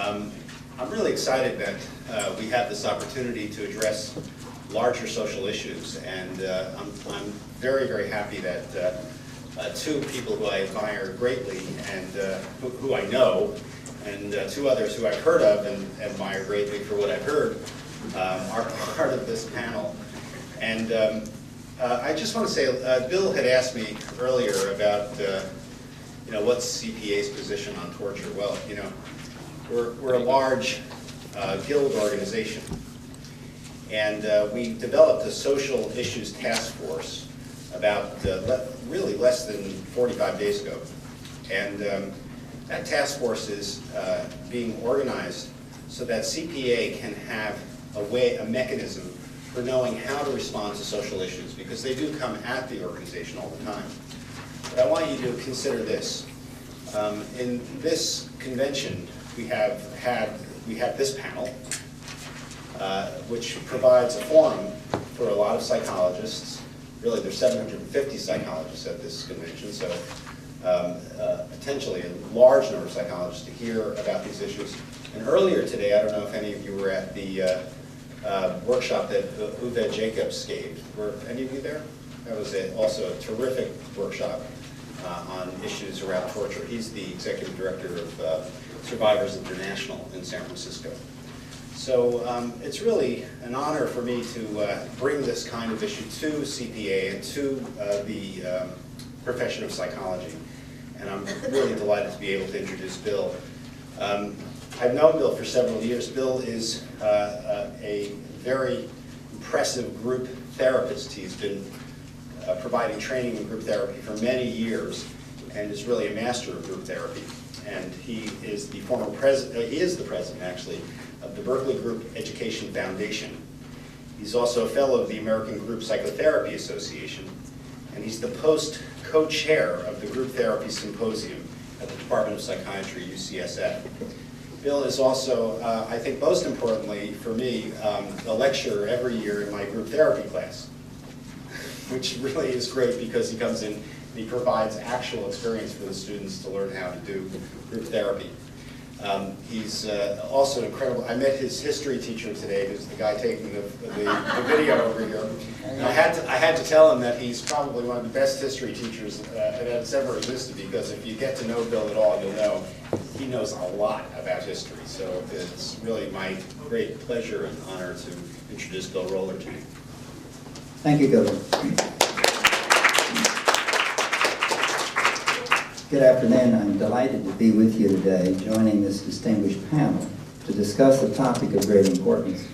I'm really excited that we have this opportunity to address larger social issues, and I'm very, very happy that two people who I admire greatly and who I know, and two others who I've heard of and admire greatly for what I've heard, are part of this panel. And I just want to say, Bill had asked me earlier about, what's CPA's position on torture? Well, we're a large guild organization, and we developed a social issues task force about really less than 45 days ago. And that task force is being organized so that CPA can have a mechanism for knowing how to respond to social issues, because they do come at the organization all the time. But I want you to consider this. In this convention, we have this panel, which provides a forum for a lot of psychologists. Really, there's 750 psychologists at this convention, so potentially a large number of psychologists to hear about these issues. And earlier today, I don't know if any of you were at the workshop that Uwe Jacobs gave. Were any of you there? That was also a terrific workshop on issues around torture. He's the executive director of Survivors International in San Francisco. So it's really an honor for me to bring this kind of issue to CPA and to the profession of psychology. And I'm really delighted to be able to introduce Bill. I've known Bill for several years. Bill is a very impressive group therapist. He's been providing training in group therapy for many years and is really a master of group therapy. And he is the former president, he is the president actually, of the Berkeley Group Education Foundation. He's also a fellow of the American Group Psychotherapy Association, and he's the co-chair of the Group Therapy Symposium at the Department of Psychiatry, UCSF. Bill is also, I think most importantly for me, a lecturer every year in my group therapy class, which really is great because he comes in and he provides actual experience for the students to learn how to do group therapy. He's also incredible. I met his history teacher today, who's the guy taking the video over here. And I had to tell him that he's probably one of the best history teachers that's ever existed, because if you get to know Bill at all, you'll know he knows a lot about history. So it's really my great pleasure and honor to introduce Bill Roller to you. Thank you, Governor. Good afternoon. I'm delighted to be with you today, joining this distinguished panel to discuss a topic of great importance.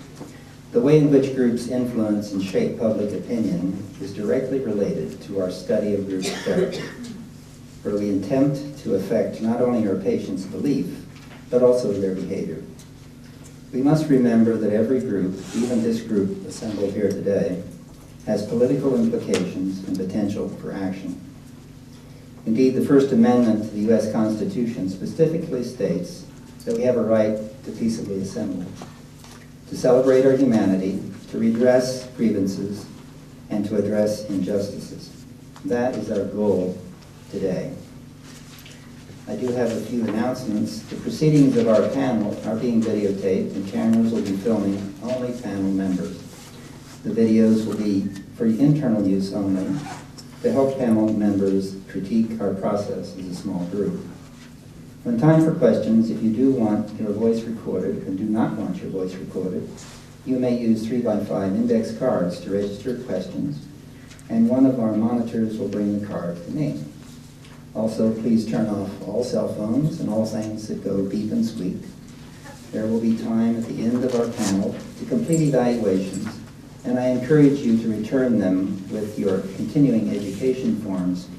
The way in which groups influence and shape public opinion is directly related to our study of group therapy, where we attempt to affect not only our patients' belief, but also their behavior. We must remember that every group, even this group assembled here today, has political implications and potential for action. Indeed, the First Amendment to the U.S. Constitution specifically states that we have a right to peaceably assemble, to celebrate our humanity, to redress grievances, and to address injustices. That is our goal today. I do have a few announcements. The proceedings of our panel are being videotaped, and cameras will be filming only panel members. The videos will be for internal use only, to help panel members critique our process as a small group. When time for questions, if you do want your voice recorded and do not want your voice recorded, you may use 3x5 index cards to register questions, and one of our monitors will bring the card to me. Also, please turn off all cell phones and all things that go beep and squeak. There will be time at the end of our panel to complete evaluations, and I encourage you to return them with your continuing education forms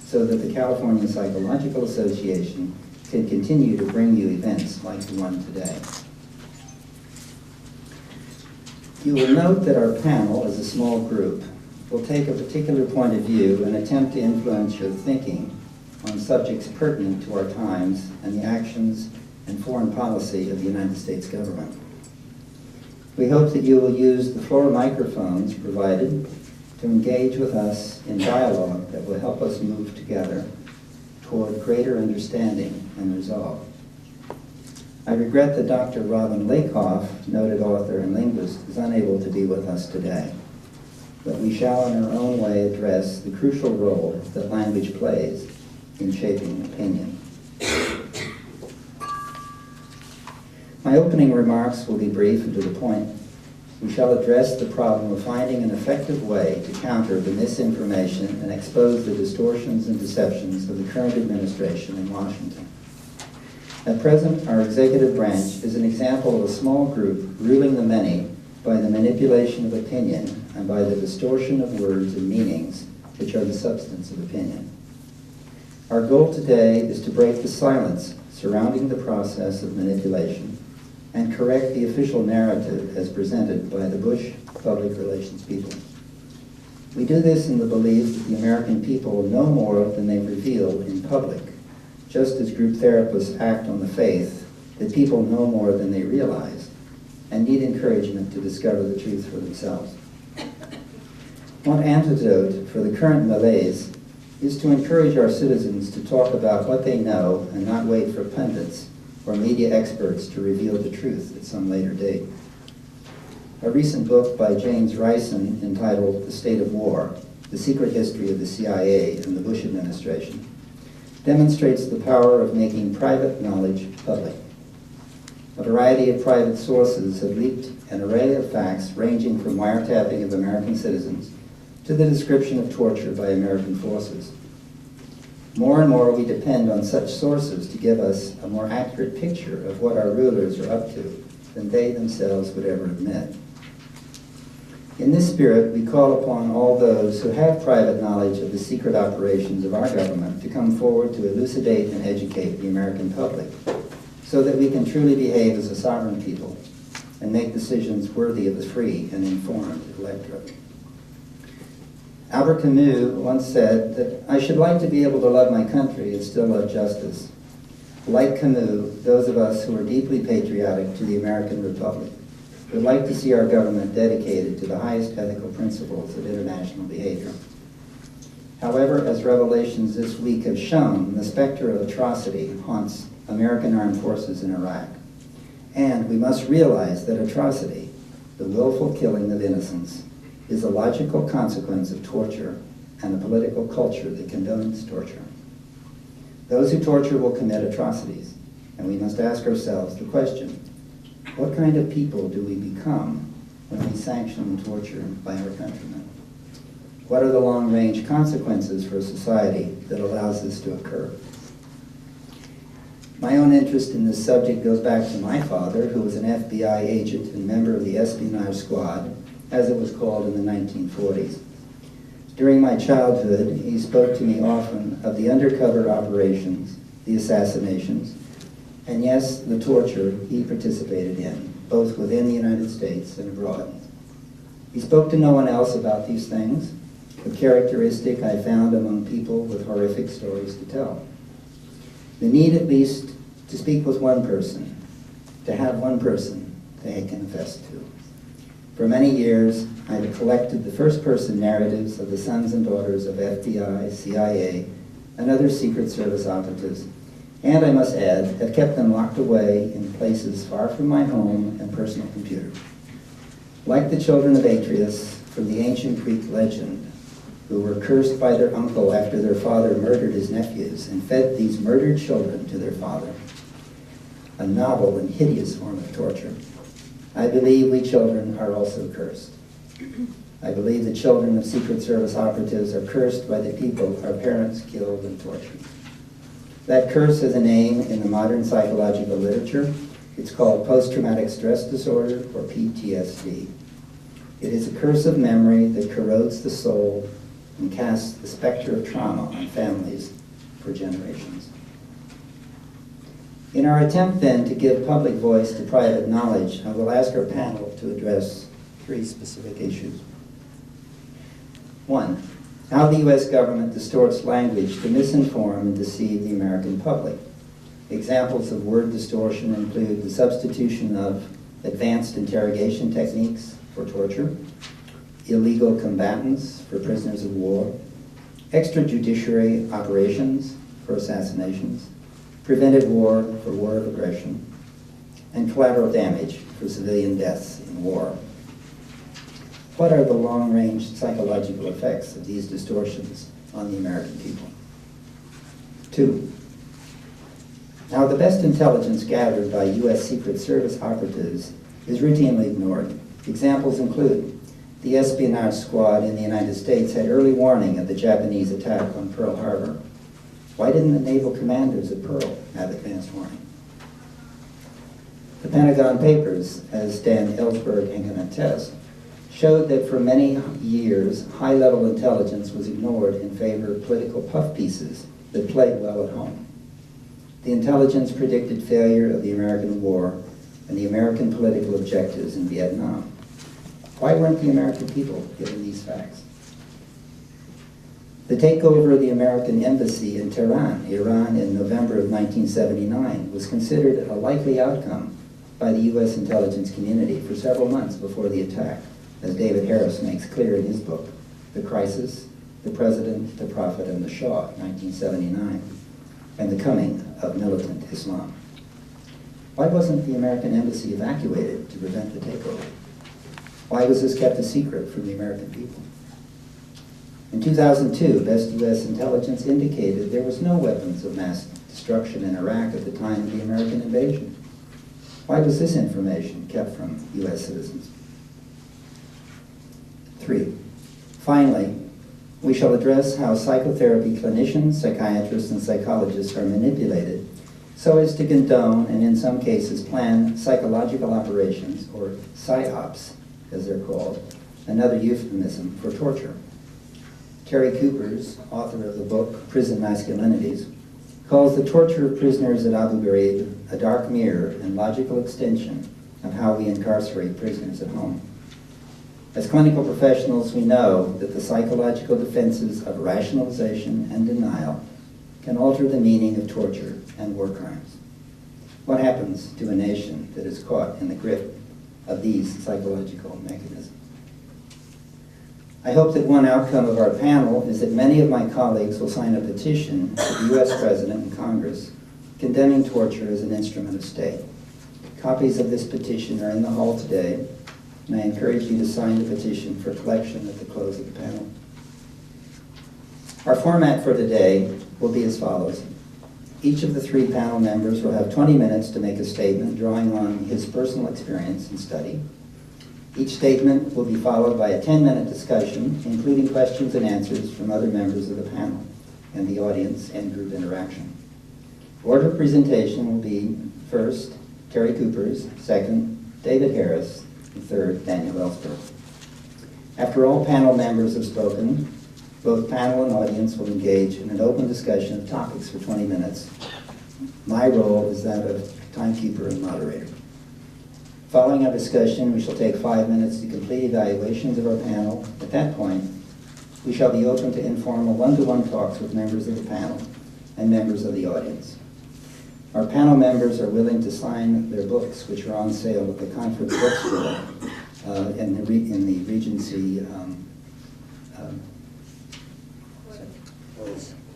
so that the California Psychological Association can continue to bring you events like the one today. You will note that our panel, as a small group, will take a particular point of view and attempt to influence your thinking on subjects pertinent to our times and the actions and foreign policy of the United States government. We hope that you will use the floor microphones provided to engage with us in dialogue that will help us move together toward greater understanding and resolve. I regret that Dr. Robin Lakoff, noted author and linguist, is unable to be with us today. But we shall in our own way address the crucial role that language plays in shaping opinion. My opening remarks will be brief and to the point. We shall address the problem of finding an effective way to counter the misinformation and expose the distortions and deceptions of the current administration in Washington. At present, our executive branch is an example of a small group ruling the many by the manipulation of opinion and by the distortion of words and meanings, which are the substance of opinion. Our goal today is to break the silence surrounding the process of manipulation and correct the official narrative as presented by the Bush public relations people. We do this in the belief that the American people know more than they reveal in public, just as group therapists act on the faith that people know more than they realize and need encouragement to discover the truth for themselves. One antidote for the current malaise is to encourage our citizens to talk about what they know and not wait for pundits or media experts to reveal the truth at some later date. A recent book by James Rison entitled The State of War, The Secret History of the CIA and the Bush Administration, demonstrates the power of making private knowledge public. A variety of private sources have leaked an array of facts ranging from wiretapping of American citizens to the description of torture by American forces. More and more we depend on such sources to give us a more accurate picture of what our rulers are up to than they themselves would ever admit. In this spirit, we call upon all those who have private knowledge of the secret operations of our government to come forward to elucidate and educate the American public so that we can truly behave as a sovereign people and make decisions worthy of a free and informed electorate. Albert Camus once said that I should like to be able to love my country and still love justice. Like Camus, those of us who are deeply patriotic to the American Republic would like to see our government dedicated to the highest ethical principles of international behavior. However, as revelations this week have shown, the specter of atrocity haunts American armed forces in Iraq. And we must realize that atrocity, the willful killing of innocents, is a logical consequence of torture and a political culture that condones torture. Those who torture will commit atrocities, and we must ask ourselves the question, what kind of people do we become when we sanction torture by our countrymen? What are the long-range consequences for a society that allows this to occur? My own interest in this subject goes back to my father, who was an FBI agent and member of the espionage squad, as it was called in the 1940s. During my childhood, he spoke to me often of the undercover operations, the assassinations, and yes, the torture he participated in, both within the United States and abroad. He spoke to no one else about these things, a characteristic I found among people with horrific stories to tell. The need, at least, to speak with one person, to have one person they can confess to. For many years, I have collected the first-person narratives of the sons and daughters of FBI, CIA, and other Secret Service operatives, and I must add, have kept them locked away in places far from my home and personal computer. Like the children of Atreus from the ancient Greek legend, who were cursed by their uncle after their father murdered his nephews and fed these murdered children to their father, a novel and hideous form of torture. I believe we children are also cursed. I believe the children of Secret Service operatives are cursed by the people our parents killed and tortured. That curse has a name in the modern psychological literature. It's called post-traumatic stress disorder, or PTSD. It is a curse of memory that corrodes the soul and casts the specter of trauma on families for generations. In our attempt, then, to give public voice to private knowledge, I will ask our panel to address three specific issues. One, how the U.S. government distorts language to misinform and deceive the American public. Examples of word distortion include the substitution of advanced interrogation techniques for torture, illegal combatants for prisoners of war, extrajudiciary operations for assassinations, prevented war for war of aggression, and collateral damage for civilian deaths in war. What are the long-range psychological effects of these distortions on the American people? 2. Now, the best intelligence gathered by U.S. Secret Service operatives is routinely ignored. Examples include the espionage squad in the United States had early warning of the Japanese attack on Pearl Harbor. Why didn't the naval commanders at Pearl have advanced warning? The Pentagon Papers, as Dan Ellsberg can attest, showed that for many years, high-level intelligence was ignored in favor of political puff pieces that played well at home. The intelligence predicted failure of the American war and the American political objectives in Vietnam. Why weren't the American people given these facts? The takeover of the American embassy in Tehran, Iran, in November of 1979 was considered a likely outcome by the U.S. intelligence community for several months before the attack, as David Harris makes clear in his book, The Crisis, the President, the Prophet, and the Shah, 1979, and the Coming of Militant Islam. Why wasn't the American embassy evacuated to prevent the takeover? Why was this kept a secret from the American people? In 2002, best U.S. intelligence indicated there was no weapons of mass destruction in Iraq at the time of the American invasion. Why was this information kept from U.S. citizens? 3. Finally, we shall address how psychotherapy clinicians, psychiatrists, and psychologists are manipulated so as to condone and in some cases plan psychological operations, or PSYOPs as they're called, another euphemism for torture. Terry Coopers, author of the book Prison Masculinities, calls the torture of prisoners at Abu Ghraib a dark mirror and logical extension of how we incarcerate prisoners at home. As clinical professionals, we know that the psychological defenses of rationalization and denial can alter the meaning of torture and war crimes. What happens to a nation that is caught in the grip of these psychological mechanisms? I hope that one outcome of our panel is that many of my colleagues will sign a petition to the U.S. President and Congress condemning torture as an instrument of state. Copies of this petition are in the hall today, and I encourage you to sign the petition for collection at the close of the panel. Our format for today will be as follows. Each of the 3 panel members will have 20 minutes to make a statement drawing on his personal experience and study. Each statement will be followed by a 10-minute discussion, including questions and answers from other members of the panel and the audience and group interaction. Order of presentation will be first, Terry Coopers, second, David Harris, and third, Daniel Ellsberg. After all panel members have spoken, both panel and audience will engage in an open discussion of topics for 20 minutes. My role is that of timekeeper and moderator. Following our discussion, we shall take 5 minutes to complete evaluations of our panel. At that point, we shall be open to informal one-to-one talks with members of the panel and members of the audience. Our panel members are willing to sign their books, which are on sale at the conference bookstore in the Regency.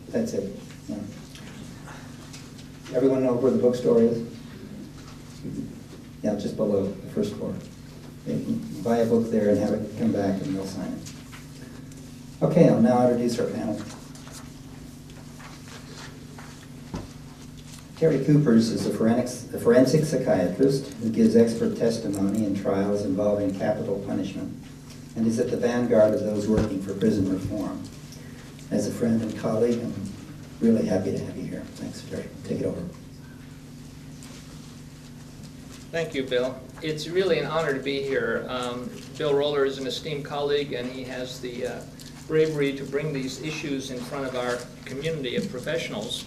That's it. Yeah. Everyone know where the bookstore is? Yeah, just below the first floor. You can buy a book there and have it come back and they'll sign it. Okay, I'll now introduce our panel. Terry Coopers is a forensic psychiatrist who gives expert testimony in trials involving capital punishment and is at the vanguard of those working for prison reform. As a friend and colleague, I'm really happy to have you here. Thanks, Terry. Take it over. Thank you, Bill. It's really an honor to be here. Bill Roller is an esteemed colleague, and he has the bravery to bring these issues in front of our community of professionals.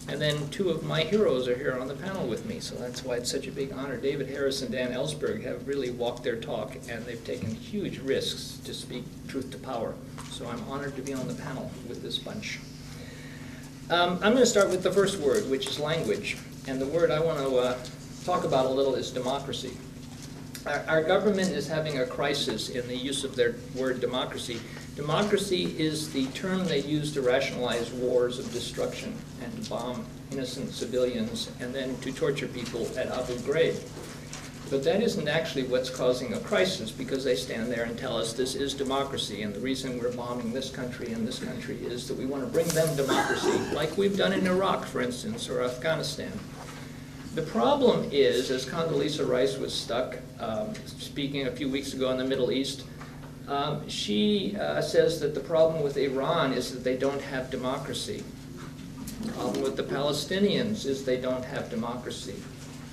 And then 2 of my heroes are here on the panel with me, so that's why it's such a big honor. David Harris and Dan Ellsberg have really walked their talk, and they've taken huge risks to speak truth to power. So I'm honored to be on the panel with this bunch. I'm going to start with the first word, which is language. And the word I want to talk about a little is democracy. Our government is having a crisis in the use of their word democracy. Democracy is the term they use to rationalize wars of destruction and to bomb innocent civilians and then to torture people at Abu Ghraib. But that isn't actually what's causing a crisis, because they stand there and tell us this is democracy, and the reason we're bombing this country and this country is that we want to bring them democracy, like we've done in Iraq, for instance, or Afghanistan. The problem is, as Condoleezza Rice was stuck speaking a few weeks ago in the Middle East, she says that the problem with Iran is that they don't have democracy. The problem with the Palestinians is they don't have democracy.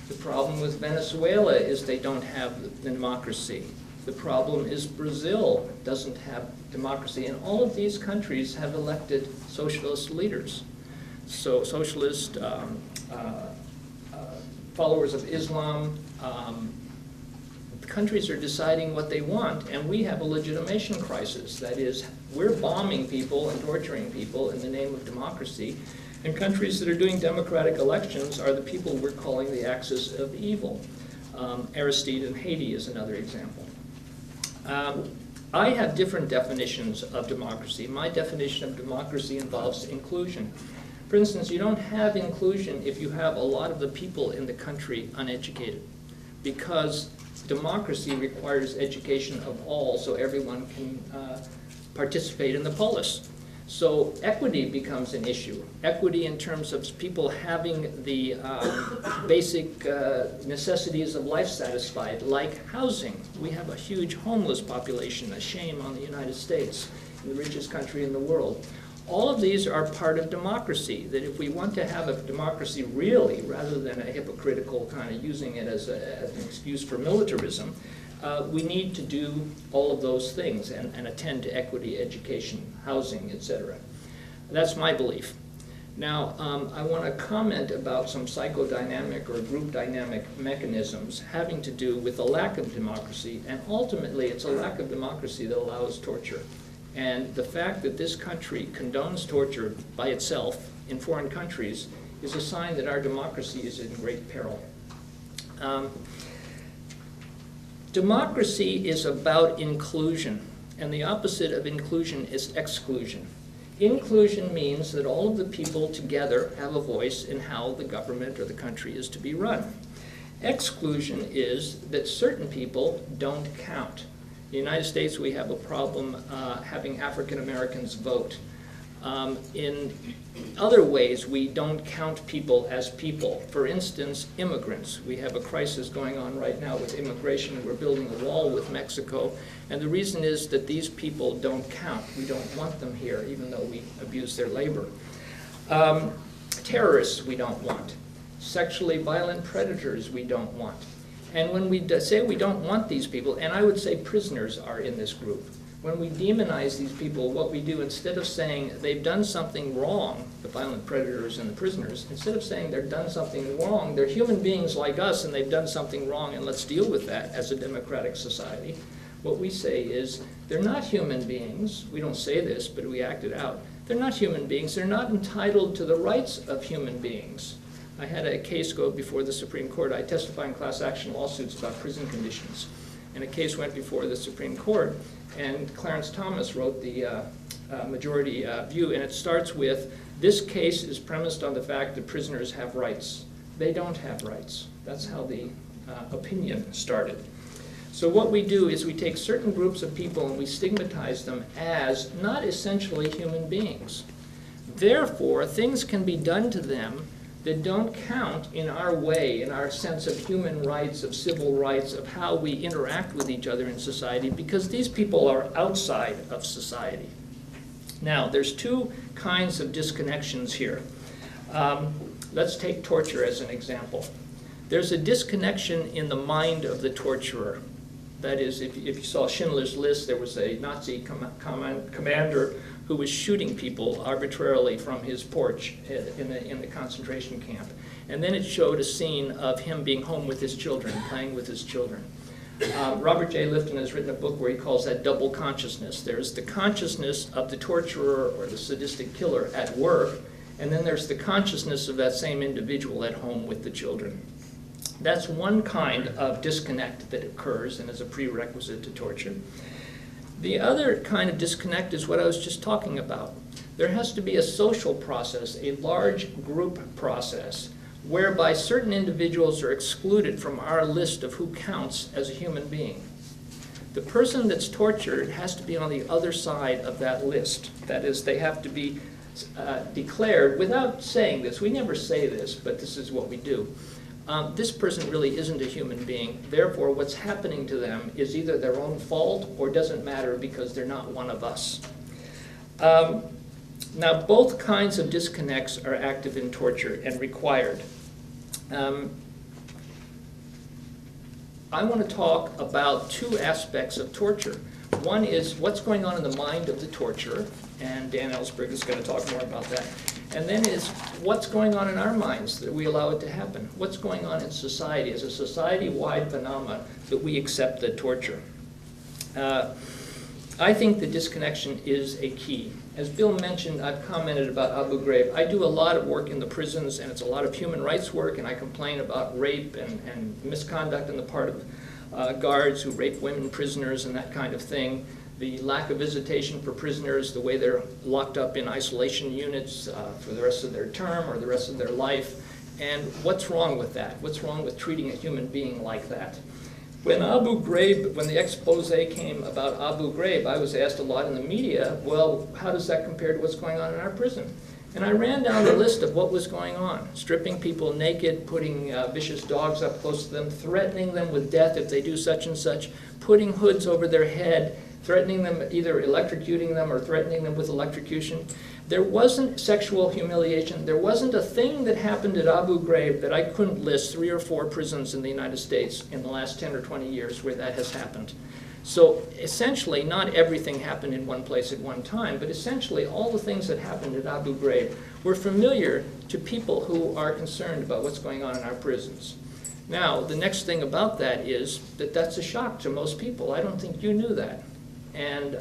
The problem with Venezuela is they don't have democracy. The problem is Brazil doesn't have democracy. And all of these countries have elected socialist leaders. So socialist followers of Islam, countries are deciding what they want, and we have a legitimation crisis. That is, we're bombing people and torturing people in the name of democracy, and countries that are doing democratic elections are the people we're calling the axis of evil. Aristide in Haiti is another example. I have different definitions of democracy. My definition of democracy involves inclusion. For instance, you don't have inclusion if you have a lot of the people in the country uneducated, because democracy requires education of all so everyone can participate in the polis. So equity becomes an issue. Equity in terms of people having the basic necessities of life satisfied, like housing. We have a huge homeless population, a shame on the United States, the richest country in the world. All of these are part of democracy, that if we want to have a democracy really, rather than a hypocritical kind of using it as an excuse for militarism, we need to do all of those things and attend to equity, education, housing, etc. That's my belief. Now, I want to comment about some psychodynamic or group dynamic mechanisms having to do with the lack of democracy, and ultimately it's a lack of democracy that allows torture. And the fact that this country condones torture by itself in foreign countries is a sign that our democracy is in great peril. Democracy is about inclusion, and the opposite of inclusion is exclusion. Inclusion means that all of the people together have a voice in how the government or the country is to be run. Exclusion is that certain people don't count. In the United States, we have a problem having African Americans vote. In other ways, we don't count people as people. For instance, immigrants. We have a crisis going on right now with immigration. We're building a wall with Mexico. And the reason is that these people don't count. We don't want them here, even though we abuse their labor. Terrorists, we don't want. Sexually violent predators, we don't want. And when we say we don't want these people, and I would say prisoners are in this group, when we demonize these people, what we do, instead of saying they've done something wrong, the violent predators and the prisoners, instead of saying they've done something wrong, they're human beings like us and they've done something wrong and let's deal with that as a democratic society, what we say is they're not human beings. We don't say this, but we act it out. They're not human beings. They're not entitled to the rights of human beings. I had a case go before the Supreme Court. I testify in class action lawsuits about prison conditions. And a case went before the Supreme Court, and Clarence Thomas wrote the majority view, and it starts with, this case is premised on the fact that prisoners have rights. They don't have rights. That's how the opinion started. So what we do is we take certain groups of people and we stigmatize them as not essentially human beings. Therefore, things can be done to them that don't count in our way, in our sense of human rights, of civil rights, of how we interact with each other in society, because these people are outside of society. Now, there's two kinds of disconnections here. Let's take torture as an example. There's a disconnection in the mind of the torturer. That is, if you saw Schindler's List, there was a Nazi commander who was shooting people arbitrarily from his porch in the concentration camp. And then it showed a scene of him being home with his children, playing with his children. Robert J. Lifton has written a book where he calls that double consciousness. There's the consciousness of the torturer or the sadistic killer at work, and then there's the consciousness of that same individual at home with the children. That's one kind of disconnect that occurs and is a prerequisite to torture. The other kind of disconnect is what I was just talking about. There has to be a social process, a large group process, whereby certain individuals are excluded from our list of who counts as a human being. The person that's tortured has to be on the other side of that list. That is, they have to be declared without saying this. We never say this, but this is what we do. This person really isn't a human being. Therefore, what's happening to them is either their own fault or doesn't matter because they're not one of us. Now, both kinds of disconnects are active in torture and required. I want to talk about two aspects of torture. One is what's going on in the mind of the torturer, and Dan Ellsberg is going to talk more about that. And then is what's going on in our minds that we allow it to happen. What's going on in society as a society-wide phenomenon that we accept the torture. I think the disconnection is a key. As Bill mentioned, I've commented about Abu Ghraib. I do a lot of work in the prisons, and it's a lot of human rights work, and I complain about rape and misconduct on the part of guards who rape women prisoners and that kind of thing. The lack of visitation for prisoners, the way they're locked up in isolation units for the rest of their term or the rest of their life. And what's wrong with that? What's wrong with treating a human being like that? When the expose came about Abu Ghraib, I was asked a lot in the media, well, how does that compare to what's going on in our prison? And I ran down the list of what was going on. Stripping people naked, putting vicious dogs up close to them, threatening them with death if they do such and such, putting hoods over their head, threatening them, either electrocuting them or threatening them with electrocution. There wasn't sexual humiliation. There wasn't a thing that happened at Abu Ghraib that I couldn't list 3 or 4 prisons in the United States in the last 10 or 20 years where that has happened. So essentially, not everything happened in one place at one time, but essentially all the things that happened at Abu Ghraib were familiar to people who are concerned about what's going on in our prisons. Now, the next thing about that is that that's a shock to most people. I don't think you knew that. And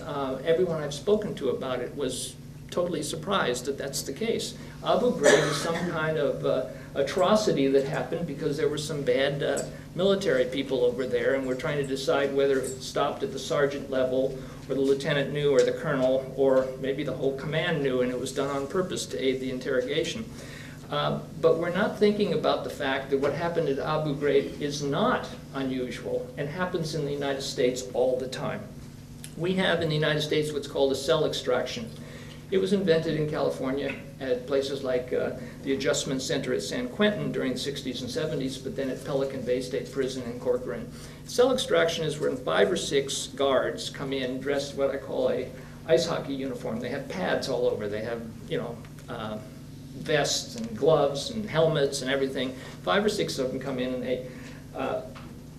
everyone I've spoken to about it was totally surprised that that's the case. Abu Ghraib is some kind of atrocity that happened because there were some bad military people over there, and we're trying to decide whether it stopped at the sergeant level, or the lieutenant knew, or the colonel, or maybe the whole command knew, and it was done on purpose to aid the interrogation. But we're not thinking about the fact that what happened at Abu Ghraib is not unusual and happens in the United States all the time. We have in the United States what's called a cell extraction. It was invented in California at places like the Adjustment Center at San Quentin during the 60s and 70s, but then at Pelican Bay State Prison in Corcoran. Cell extraction is when 5 or 6 guards come in dressed what I call a ice hockey uniform. They have pads all over. They have, vests and gloves and helmets and everything. 5 or 6 of them come in and they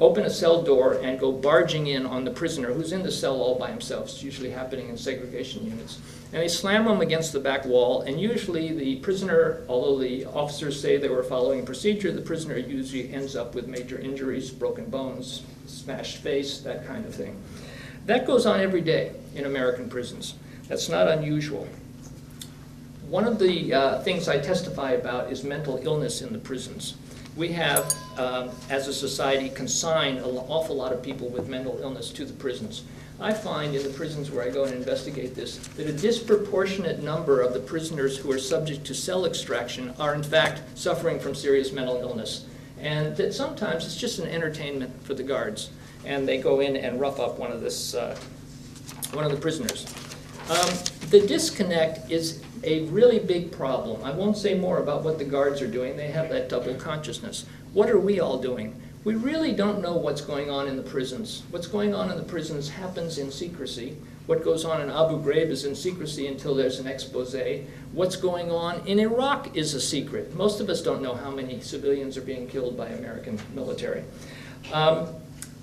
open a cell door and go barging in on the prisoner who's in the cell all by himself. It's usually happening in segregation units. And they slam him against the back wall, and usually the prisoner, although the officers say they were following procedure, the prisoner usually ends up with major injuries, broken bones, smashed face, that kind of thing. That goes on every day in American prisons. That's not unusual. One of the things I testify about is mental illness in the prisons. We have, as a society, consigned an awful lot of people with mental illness to the prisons. I find in the prisons where I go and investigate this that a disproportionate number of the prisoners who are subject to cell extraction are in fact suffering from serious mental illness. And that sometimes it's just an entertainment for the guards. And they go in and rough up one of the prisoners. The disconnect is a really big problem. I won't say more about what the guards are doing. They have that double consciousness. What are we all doing? We really don't know what's going on in the prisons. What's going on in the prisons happens in secrecy. What goes on in Abu Ghraib is in secrecy until there's an expose. What's going on in Iraq is a secret. Most of us don't know how many civilians are being killed by American military.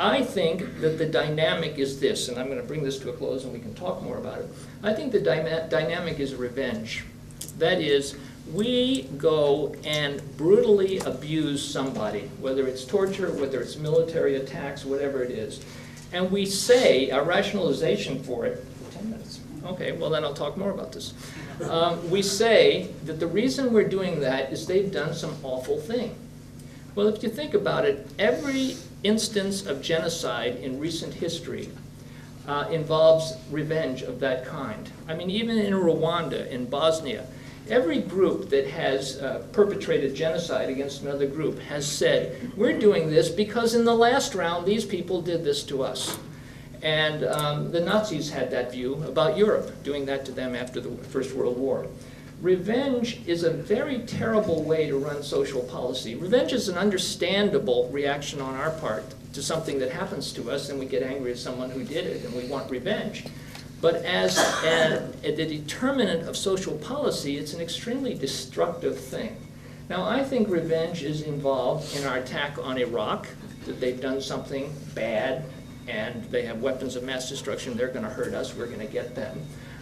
I think that the dynamic is this, and I'm going to bring this to a close and we can talk more about it. I think the dynamic is revenge. That is, we go and brutally abuse somebody, whether it's torture, whether it's military attacks, whatever it is. And we say, our rationalization for it, 10 minutes, okay, well then I'll talk more about this. We say that the reason we're doing that is they've done some awful thing. Well, if you think about it, every instance of genocide in recent history involves revenge of that kind. I mean, even in Rwanda, in Bosnia, Every group that has perpetrated genocide against another group has said, we're doing this because in the last round these people did this to us. And the Nazis had that view about Europe, doing that to them after the First World War. Revenge is a very terrible way to run social policy. Revenge is an understandable reaction on our part to something that happens to us, and we get angry at someone who did it, and we want revenge. But as the determinant of social policy, it's an extremely destructive thing. Now, I think revenge is involved in our attack on Iraq, that they've done something bad, and they have weapons of mass destruction, they're going to hurt us, we're going to get them.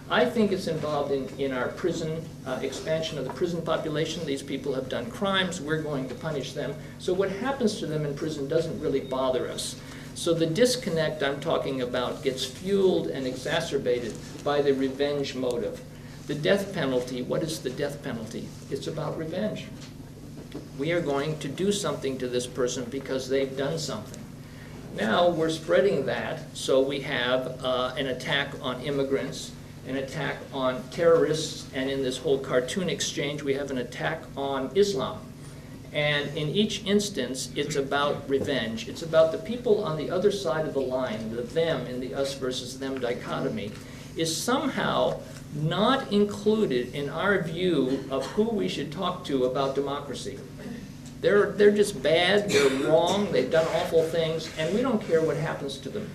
I think it's involved in our prison, expansion of the prison population. These people have done crimes, we're going to punish them. So what happens to them in prison doesn't really bother us. So the disconnect I'm talking about gets fueled and exacerbated by the revenge motive. The death penalty, what is the death penalty? It's about revenge. We are going to do something to this person because they've done something. Now we're spreading that, so we have an attack on immigrants, an attack on terrorists, and in this whole cartoon exchange we have an attack on Islam. And in each instance it's about revenge. It's about the people on the other side of the line, the them in the us versus them dichotomy, is somehow not included in our view of who we should talk to about democracy. They're just bad, they're wrong, they've done awful things, and we don't care what happens to them.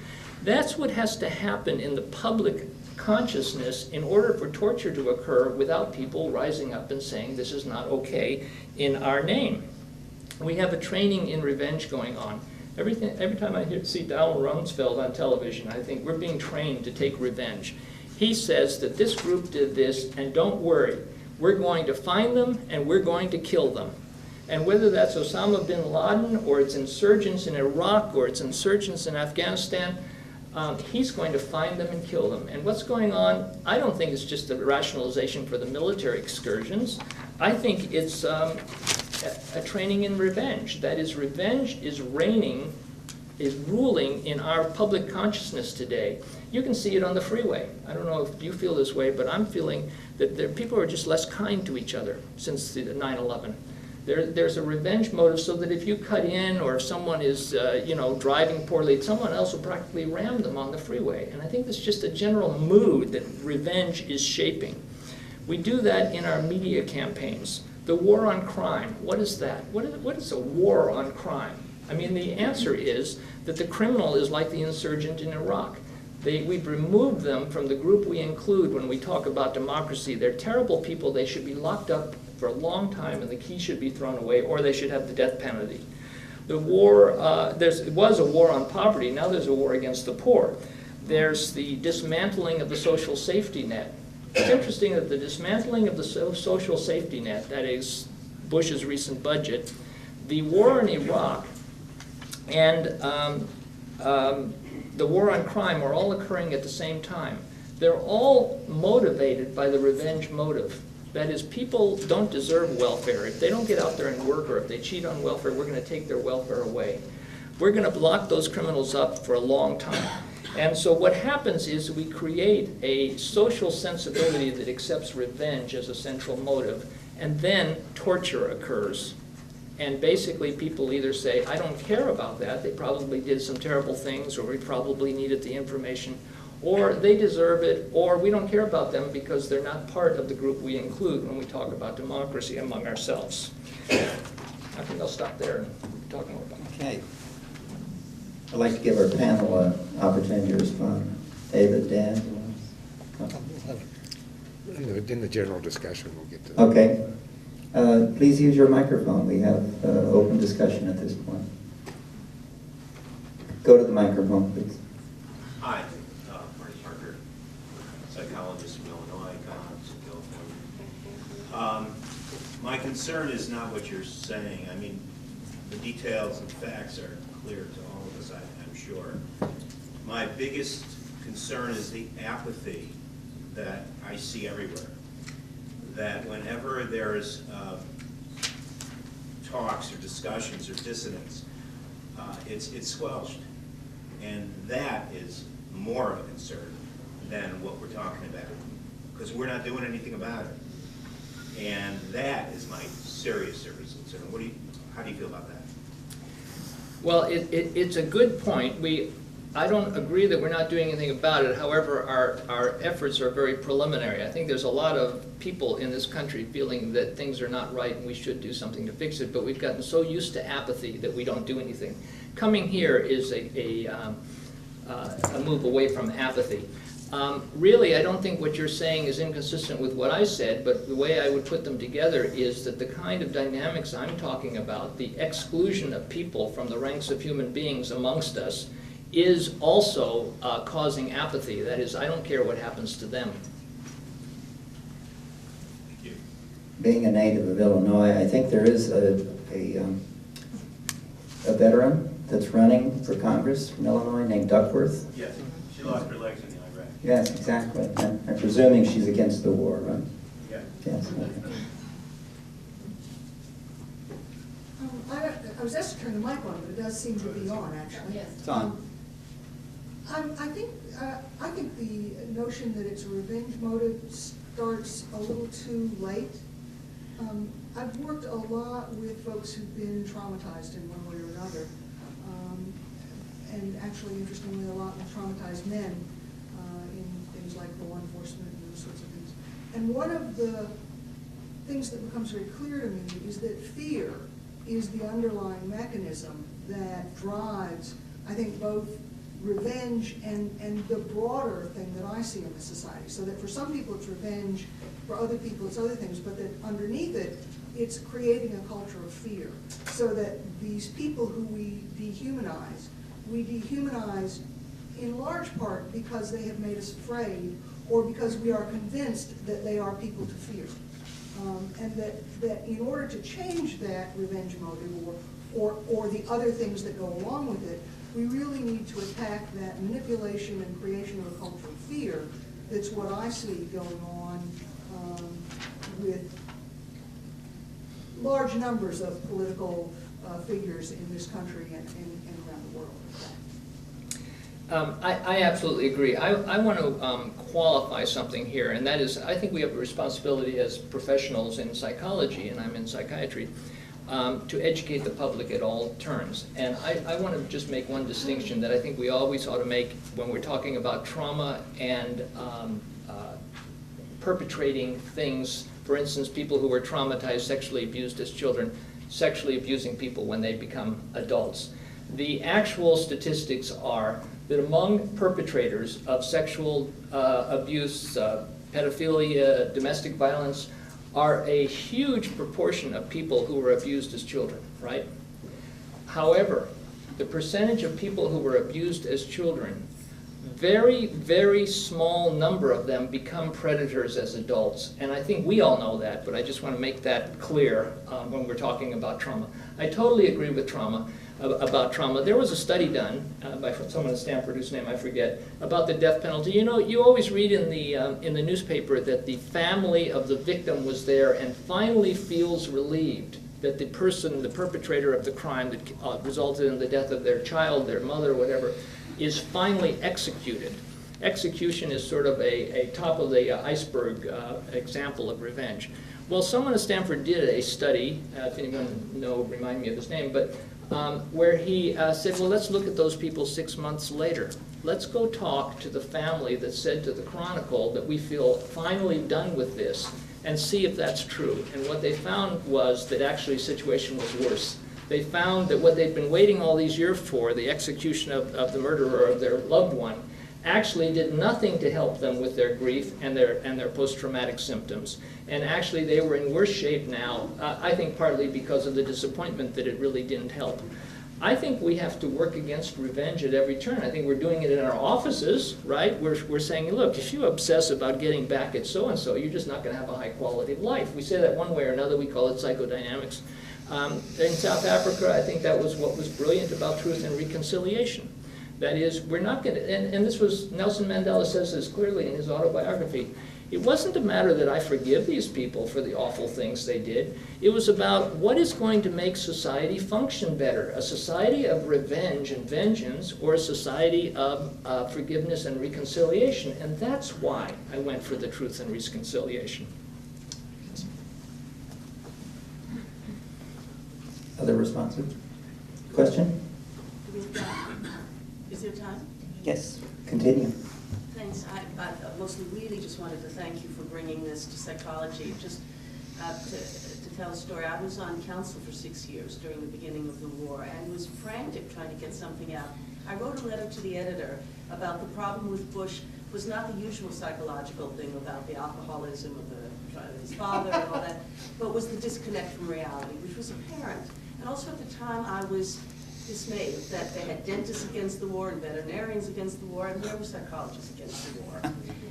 That's what has to happen in the public consciousness in order for torture to occur without people rising up and saying this is not okay in our name. We have a training in revenge going on. Every time I see Donald Rumsfeld on television, I think we're being trained to take revenge. He says that this group did this, and don't worry, we're going to find them and we're going to kill them. And whether that's Osama bin Laden or it's insurgents in Iraq or it's insurgents in Afghanistan, he's going to find them and kill them. And what's going on, I don't think it's just a rationalization for the military excursions. I think it's a training in revenge. That is, revenge is ruling in our public consciousness today. You can see it on the freeway. I don't know if you feel this way, but I'm feeling that people are just less kind to each other since 9/11. There's a revenge motive, so that if you cut in or if someone is driving poorly, someone else will practically ram them on the freeway. And I think that's just a general mood that revenge is shaping. We do that in our media campaigns. The war on crime, what is that? What is a war on crime? I mean, the answer is that the criminal is like the insurgent in Iraq. We've removed them from the group we include when we talk about democracy. They're terrible people. They should be locked up for a long time and the key should be thrown away, or they should have the death penalty. The war, it was a war on poverty, now there's a war against the poor. There's the dismantling of the social safety net. It's interesting that the dismantling of the social safety net, that is Bush's recent budget, the war in Iraq, and the war on crime are all occurring at the same time. They're all motivated by the revenge motive. That is, people don't deserve welfare. If they don't get out there and work, or if they cheat on welfare, we're going to take their welfare away. We're going to lock those criminals up for a long time. And so what happens is we create a social sensibility that accepts revenge as a central motive, and then torture occurs. And basically people either say, I don't care about that, they probably did some terrible things, or we probably needed the information, or they deserve it, or we don't care about them because they're not part of the group we include when we talk about democracy among ourselves. I think I'll stop there and talk more about it. Okay. I'd like to give our panel an opportunity to respond. David, Dan? In the general discussion, we'll get to that. Okay. Please use your microphone. We have open discussion at this point. Go to the microphone, please. Hi, Marty Parker, psychologist from Illinois, economist in California. My concern is not what you're saying. I mean, the details and facts are clear to all of us, I'm sure. My biggest concern is the apathy that I see everywhere. That whenever there's talks or discussions or dissonance, it's squelched. And that is more of a concern than what we're talking about, because we're not doing anything about it. And that is my serious concern. How do you feel about that? Well, it's a good point. I don't agree that we're not doing anything about it. However, our efforts are very preliminary. I think there's a lot of people in this country feeling that things are not right and we should do something to fix it, but we've gotten so used to apathy that we don't do anything. Coming here is a move away from apathy. Really, I don't think what you're saying is inconsistent with what I said, but the way I would put them together is that the kind of dynamics I'm talking about, the exclusion of people from the ranks of human beings amongst us, is also causing apathy. That is, I don't care what happens to them. Thank you. Being a native of Illinois, I think there is a veteran that's running for Congress from Illinois named Duckworth. Yes, she lost her legs in the Iraq. Yes, exactly. And I'm presuming she's against the war, right? Yeah. Yes. Okay. I was asked to turn the mic on, but it does seem to be on, actually. Yes. It's on. I think the notion that it's a revenge motive starts a little too late. I've worked a lot with folks who've been traumatized in one way or another, and actually, interestingly, a lot with traumatized men in things like law enforcement and those sorts of things. And one of the things that becomes very clear to me is that fear is the underlying mechanism that drives, I think, both revenge and the broader thing that I see in the society. So that for some people it's revenge, for other people it's other things, but that underneath it, it's creating a culture of fear. So that these people who we dehumanize in large part because they have made us afraid or because we are convinced that they are people to fear. And that in order to change that revenge motive or the other things that go along with it, we really need to attack that manipulation and creation of a culture of fear. That's what I see going on with large numbers of political figures in this country and around the world. I absolutely agree. I want to qualify something here, and that is, I think we have a responsibility as professionals in psychology, and I'm in psychiatry, to educate the public at all turns. And I want to just make one distinction that I think we always ought to make when we're talking about trauma and perpetrating things. For instance, people who were traumatized, sexually abused as children, sexually abusing people when they become adults. The actual statistics are that among perpetrators of sexual abuse, pedophilia, domestic violence, are a huge proportion of people who were abused as children, right? However, the percentage of people who were abused as children, very, very small number of them become predators as adults. And I think we all know that, but I just want to make that clear when we're talking about trauma. I totally agree with about trauma. There was a study done by someone at Stanford whose name I forget about the death penalty. You know, you always read in the newspaper that the family of the victim was there and finally feels relieved that the person, the perpetrator of the crime that resulted in the death of their child, their mother, whatever, is finally executed. Execution is sort of a top of the iceberg example of revenge. Well, someone at Stanford did a study, if anyone know, remind me of his name, but where he said, well, let's look at those people 6 months later. Let's go talk to the family that said to the Chronicle that we feel finally done with this and see if that's true. And what they found was that actually the situation was worse. They found that what they'd been waiting all these years for, the execution of the murderer of their loved one, actually did nothing to help them with their grief and their post-traumatic symptoms. And actually they were in worse shape now, I think partly because of the disappointment that it really didn't help. I think we have to work against revenge at every turn. I think we're doing it in our offices, right? We're saying, look, if you obsess about getting back at so-and-so, you're just not going to have a high quality of life. We say that one way or another, we call it psychodynamics. In South Africa, I think that was what was brilliant about Truth and Reconciliation. That is, we're not going to, and this was, Nelson Mandela says this clearly in his autobiography, it wasn't a matter that I forgive these people for the awful things they did. It was about what is going to make society function better, a society of revenge and vengeance or a society of forgiveness and reconciliation. And that's why I went for the Truth and Reconciliation. Other responses? Question? Is there time? Yes, continue. Thanks. I mostly really just wanted to thank you for bringing this to psychology. Just to tell a story, I was on council for 6 years during the beginning of the war and was frantic trying to get something out. I wrote a letter to the editor about the problem with Bush was not the usual psychological thing about the alcoholism of his father and all that, but was the disconnect from reality, which was apparent. And also at the time I was dismayed that they had dentists against the war and veterinarians against the war, and there were psychologists against the war.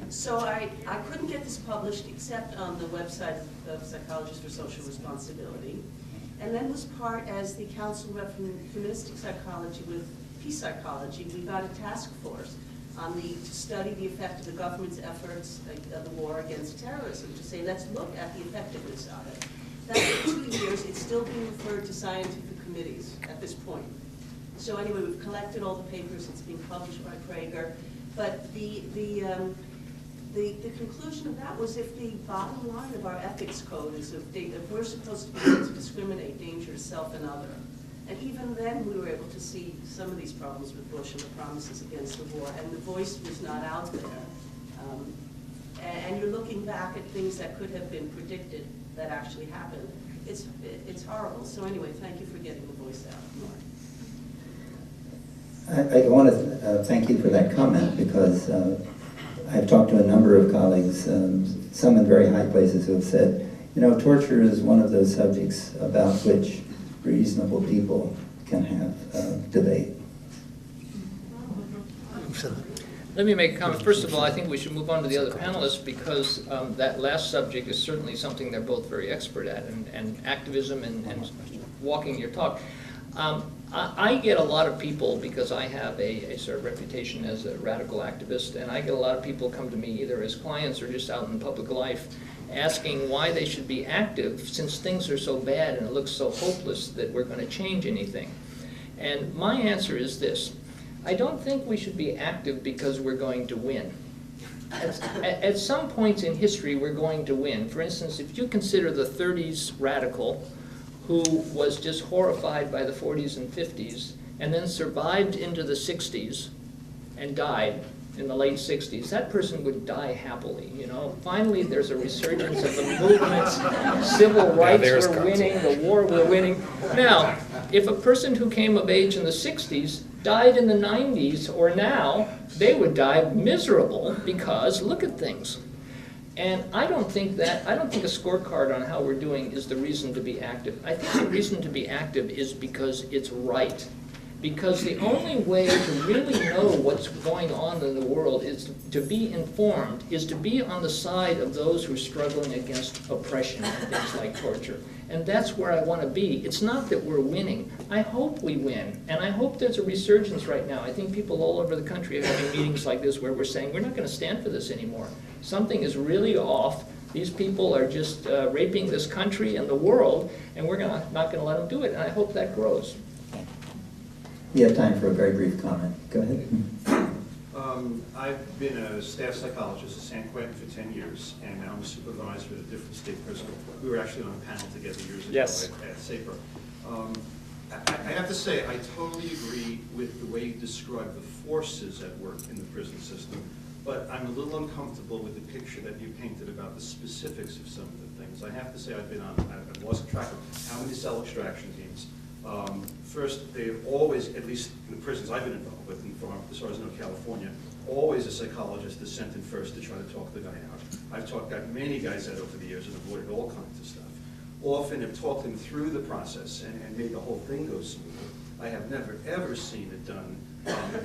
So I couldn't get this published except on the website of Psychologists for Social Responsibility, and then was part as the council rep from humanistic psychology with peace psychology. We got a task force on to study the effect of the government's efforts of the war against terrorism, to say, let's look at the effectiveness of it. That's for 2 years. It's still being referred to scientific committees at this point. So anyway, we've collected all the papers. It's being published by Prager. But the conclusion of that was, if the bottom line of our ethics code is if we're supposed to be able to discriminate danger to self and other, and even then we were able to see some of these problems with Bush and the promises against the war, and the voice was not out there. And you're looking back at things that could have been predicted that actually happened. It's horrible. So anyway, thank you for getting the voice out more. I want to thank you for that comment, because I've talked to a number of colleagues, some in very high places, who have said, you know, torture is one of those subjects about which reasonable people can have debate. Let me make a comment. First of all, I think we should move on to the other panelists, because that last subject is certainly something they're both very expert at, and activism and walking your talk. I get a lot of people, because I have a sort of reputation as a radical activist, and I get a lot of people come to me either as clients or just out in public life asking why they should be active, since things are so bad and it looks so hopeless that we're going to change anything. And my answer is this: I don't think we should be active because we're going to win. At some points in history, we're going to win. For instance, if you consider the 30s radical, who was just horrified by the 40s and 50s, and then survived into the 60s and died in the late 60s, that person would die happily, you know. Finally, there's a resurgence of the movements, civil rights we're winning, the war we're winning. Now, if a person who came of age in the 60s died in the 90s or now, they would die miserable, because look at things. And I don't think a scorecard on how we're doing is the reason to be active. I think the reason to be active is because it's right. Because the only way to really know what's going on in the world is to be informed, is to be on the side of those who are struggling against oppression and things like torture. And that's where I want to be. It's not that we're winning. I hope we win. And I hope there's a resurgence right now. I think people all over the country are having meetings like this where we're saying, we're not going to stand for this anymore. Something is really off. These people are just raping this country and the world, and we're not going to let them do it. And I hope that grows. We have time for a very brief comment. Go ahead. I've been a staff psychologist at San Quentin for 10 years, and now I'm a supervisor at a different state prison. We were actually on a panel together years ago at SAPR. I have to say, I totally agree with the way you describe the forces at work in the prison system, but I'm a little uncomfortable with the picture that you painted about the specifics of some of the things. I have to say, I've lost track of how many cell extraction teams. First, they've always, at least in the prisons I've been involved with, and as far as I know, California, always a psychologist is sent in first to try to talk the guy out. I've got many guys out over the years and avoided all kinds of stuff. Often have talked them through the process and made the whole thing go smooth. I have never, ever seen it done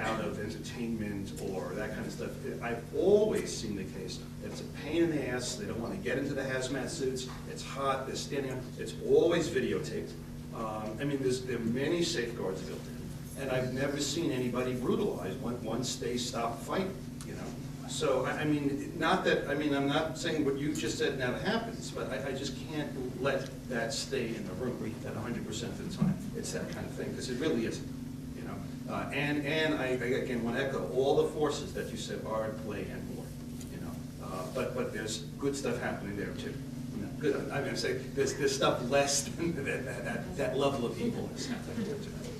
out of entertainment or that kind of stuff. I've always seen the case. It's a pain in the ass. They don't want to get into the hazmat suits. It's hot. They're standing up. It's always videotaped. I mean, there are many safeguards built in, and I've never seen anybody brutalized once they stop fighting, you know. So, I mean, I'm not saying what you just said never happens, but I just can't let that stay in the room at 100% of the time. It's that kind of thing, because it really isn't, you know. And I again want to echo, all the forces that you said are at play and more, you know. But there's good stuff happening there, too. good. I'm gonna say, there's stuff less than that level of evilness.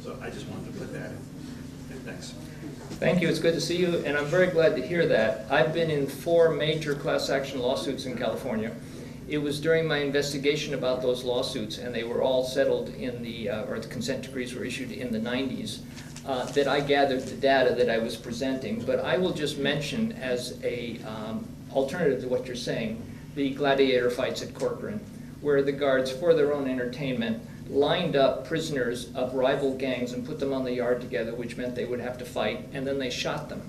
So I just wanted to put that in. Okay, thanks. Thank you, it's good to see you, and I'm very glad to hear that. I've been in 4 major class action lawsuits in California. It was during my investigation about those lawsuits, and they were all settled in the, or the consent decrees were issued in the 90s, that I gathered the data that I was presenting. But I will just mention as a alternative to what you're saying, the gladiator fights at Corcoran, where the guards, for their own entertainment, lined up prisoners of rival gangs and put them on the yard together, which meant they would have to fight, and then they shot them.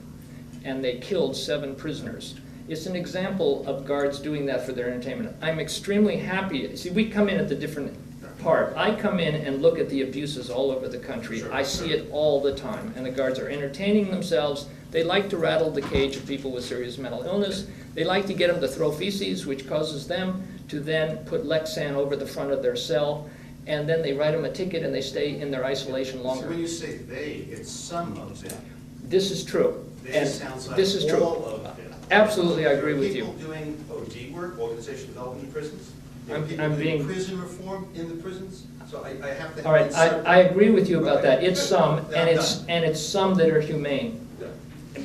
And they killed 7 prisoners. It's an example of guards doing that for their entertainment. I'm extremely happy. See, we come in at the different part. I come in and look at the abuses all over the country. I see it all the time, and the guards are entertaining themselves. They like to rattle the cage of people with serious mental illness. They like to get them to throw feces, which causes them to then put Lexan over the front of their cell, and then they write them a ticket and they stay in their isolation longer. So when you say they, it's some of them. This is true. They And sounds like this is true. all of them. Absolutely, I agree with you. People doing OD work, organizational development in prisons? There are I'm people doing being- prison reform in the prisons? So I have to. All right, I agree with you about that. It's some, I'm and it's some that are humane, done.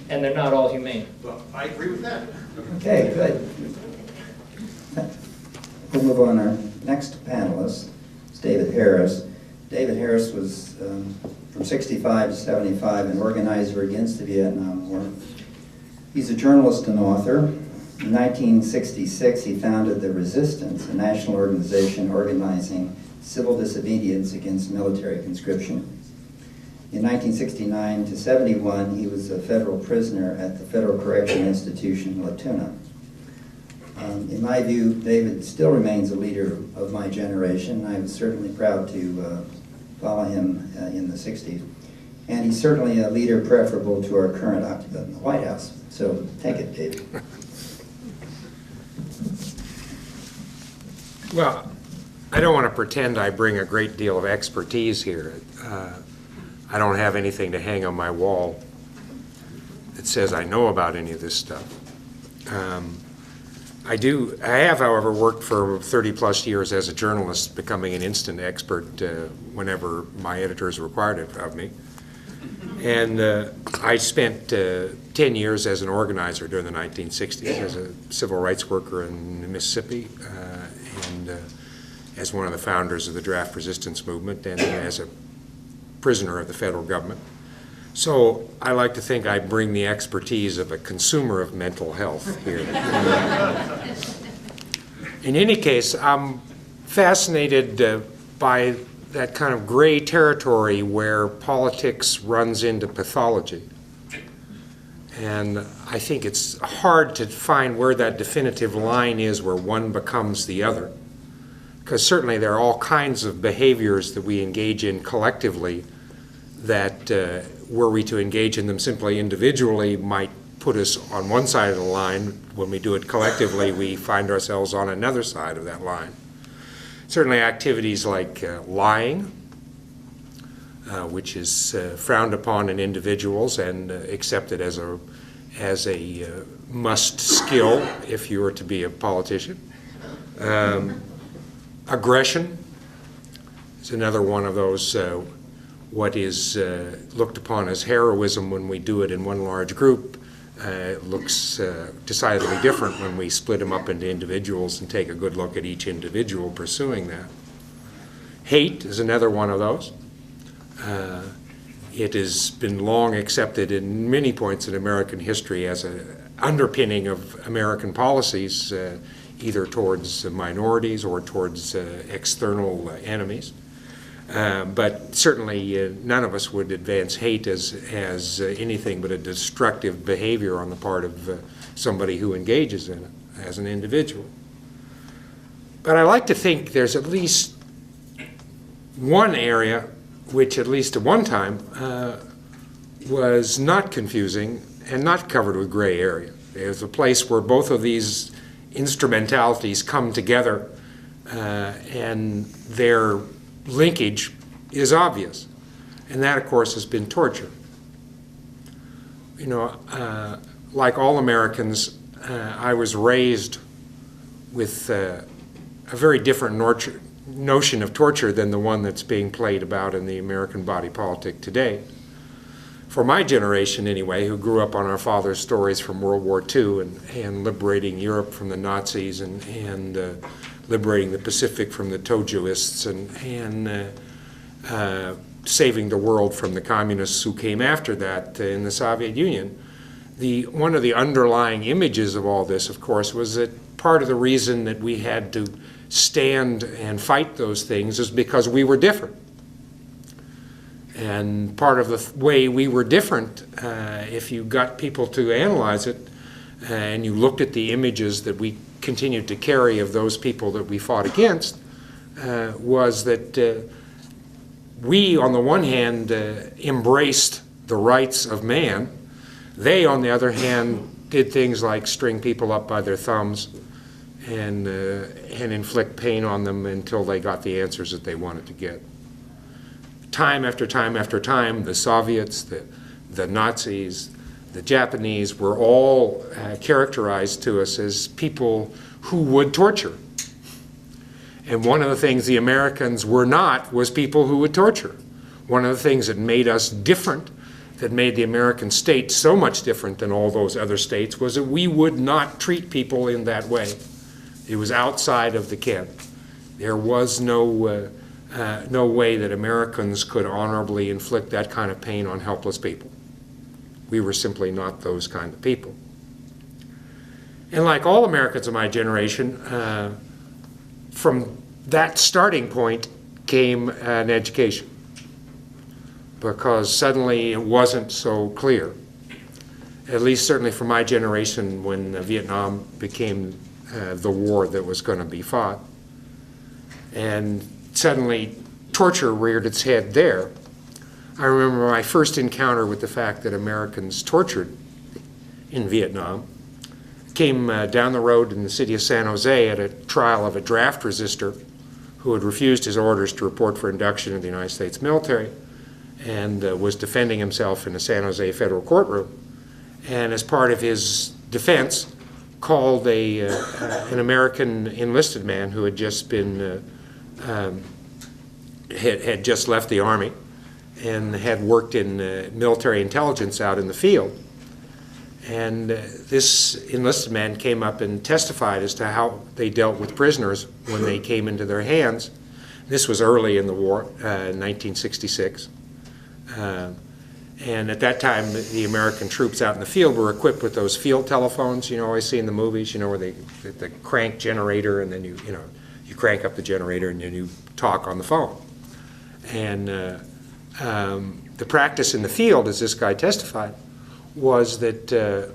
and they're not all humane. Well, I agree with that. Okay, good. We'll move on. Our next panelist is David Harris. David Harris was from 65 to 75 an organizer against the Vietnam War. He's a journalist and author. In 1966, he founded The Resistance, a national organization organizing civil disobedience against military conscription. In 1969 to 71, he was a federal prisoner at the Federal Correction Institution, La Tuna. In my view, David still remains a leader of my generation. I was certainly proud to follow him in the 60s. And he's certainly a leader preferable to our current occupant in the White House. So take it, David. Well, I don't want to pretend I bring a great deal of expertise here. I don't have anything to hang on my wall that says I know about any of this stuff. I have, however, worked for 30-plus years as a journalist, becoming an instant expert whenever my editors required it of me. And I spent 10 years as an organizer during the 1960s as a civil rights worker in Mississippi, and as one of the founders of the draft resistance movement, and as a prisoner of the federal government. So I like to think I bring the expertise of a consumer of mental health here. In any case, I'm fascinated by that kind of gray territory where politics runs into pathology. And I think it's hard to find where that definitive line is where one becomes the other. Because certainly there are all kinds of behaviors that we engage in collectively that, were we to engage in them simply individually, might put us on one side of the line. When we do it collectively, we find ourselves on another side of that line. Certainly activities like lying, which is frowned upon in individuals and accepted as a must skill if you were to be a politician. Aggression is another one of those what is looked upon as heroism when we do it in one large group. Looks decidedly different when we split them up into individuals and take a good look at each individual pursuing that. Hate is another one of those. It has been long accepted in many points in American history as an underpinning of American policies, either towards minorities or towards external enemies. But certainly none of us would advance hate as anything but a destructive behavior on the part of somebody who engages in it as an individual. But I like to think there's at least one area which, at least at one time, was not confusing and not covered with gray area. There's a place where both of these instrumentalities come together and their linkage is obvious. And that, of course, has been torture. You know, like all Americans, I was raised with a a very different notion of torture than the one that's being played about in the American body politic today. For my generation anyway, who grew up on our father's stories from World War II and liberating Europe from the Nazis and liberating the Pacific from the Tojoists and saving the world from the communists who came after that in the Soviet Union, one of the underlying images of all this, of course, was that part of the reason that we had to stand and fight those things is because we were different. And part of the way we were different, if you got people to analyze it, and you looked at the images that we continued to carry of those people that we fought against, was that we, on the one hand, embraced the rights of man. They, on the other hand, did things like string people up by their thumbs and inflict pain on them until they got the answers that they wanted to get. Time after time after time, the Soviets, the Nazis, the Japanese were all characterized to us as people who would torture. And one of the things the Americans were not was people who would torture. One of the things that made us different, that made the American state so much different than all those other states, was that we would not treat people in that way. It was outside of the ken. There was no way that Americans could honorably inflict that kind of pain on helpless people. We were simply not those kind of people. And like all Americans of my generation, from that starting point came an education, because suddenly it wasn't so clear, at least certainly for my generation, when Vietnam became the war that was going to be fought. And suddenly torture reared its head there. I remember my first encounter with the fact that Americans tortured in Vietnam. Came down the road in the city of San Jose at a trial of a draft resistor who had refused his orders to report for induction in the United States military and was defending himself in a San Jose federal courtroom. And as part of his defense, called an American enlisted man who had just been had just left the Army and had worked in military intelligence out in the field. And this enlisted man came up and testified as to how they dealt with prisoners when they came into their hands. This was early in the war, in 1966. And at that time, the American troops out in the field were equipped with those field telephones, you know, always see in the movies, you know, where the crank generator, and then you crank up the generator and then you talk on the phone. And the practice in the field, as this guy testified, was that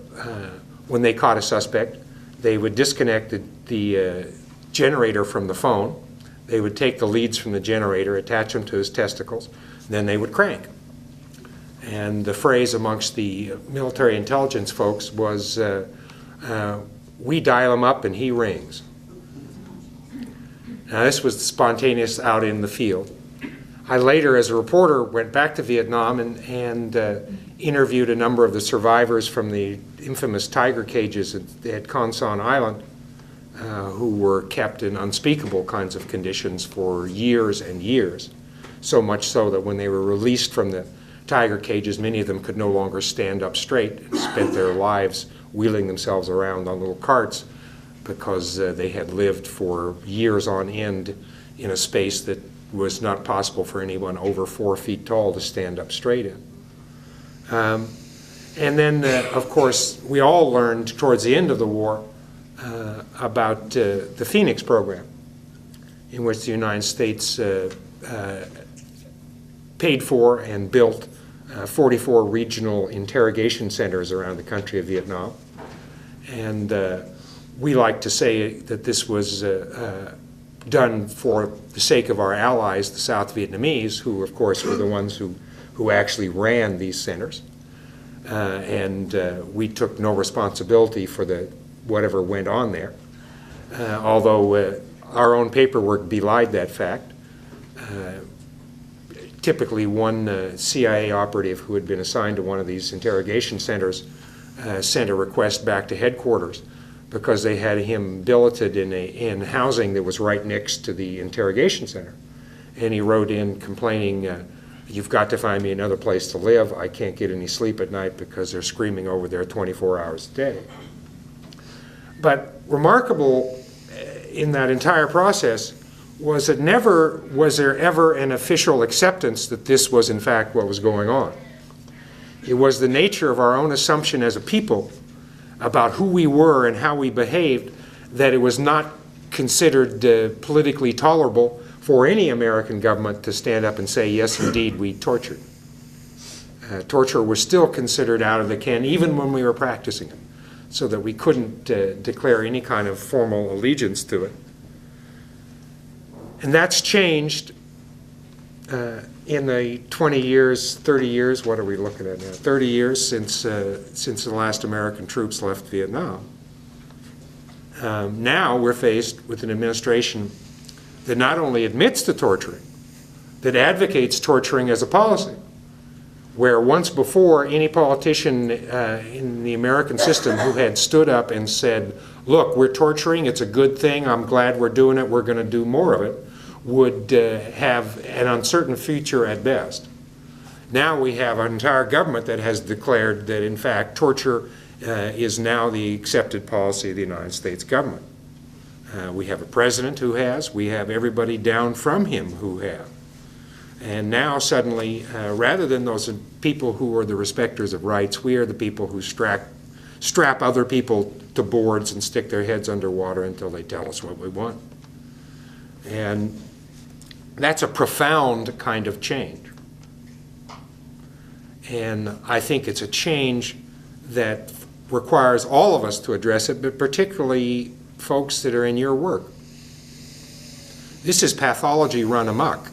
when they caught a suspect, they would disconnect the generator from the phone. They would take the leads from the generator, attach them to his testicles, and then they would crank. And the phrase amongst the military intelligence folks was, we dial him up and he rings. Now this was spontaneous out in the field. I later, as a reporter, went back to Vietnam and interviewed a number of the survivors from the infamous tiger cages at Con Son Island, who were kept in unspeakable kinds of conditions for years and years, so much so that when they were released from the tiger cages, many of them could no longer stand up straight and spent their lives wheeling themselves around on little carts because they had lived for years on end in a space that was not possible for anyone over 4 feet tall to stand up straight in. And then, of course, we all learned towards the end of the war about the Phoenix program, in which the United States paid for and built 44 regional interrogation centers around the country of Vietnam. And we like to say that this was done for the sake of our allies, the South Vietnamese, who of course were the ones who actually ran these centers. And we took no responsibility for whatever went on there, although our own paperwork belied that fact. Typically one CIA operative who had been assigned to one of these interrogation centers sent a request back to headquarters because they had him billeted in housing that was right next to the interrogation center. And he wrote in complaining, you've got to find me another place to live. I can't get any sleep at night because they're screaming over there 24 hours a day. But remarkable in that entire process was that never was there ever an official acceptance that this was in fact what was going on. It was the nature of our own assumption as a people about who we were and how we behaved that it was not considered politically tolerable for any American government to stand up and say, yes, indeed, we tortured. Torture was still considered out of the can even when we were practicing it, so that we couldn't declare any kind of formal allegiance to it. And that's changed in the 20 years, 30 years, what are we looking at now? 30 years since the last American troops left Vietnam. Now we're faced with an administration that not only admits to torturing, that advocates torturing as a policy, where once before any politician in the American system who had stood up and said, look, we're torturing, it's a good thing, I'm glad we're doing it, we're going to do more of it, would have an uncertain future at best. Now we have an entire government that has declared that in fact torture is now the accepted policy of the United States government. We have a president who has, we have everybody down from him who have. And now suddenly, rather than those people who are the respecters of rights, we are the people who strap other people to boards and stick their heads underwater until they tell us what we want. And that's a profound kind of change. And I think it's a change that requires all of us to address it, but particularly folks that are in your work. This is pathology run amok.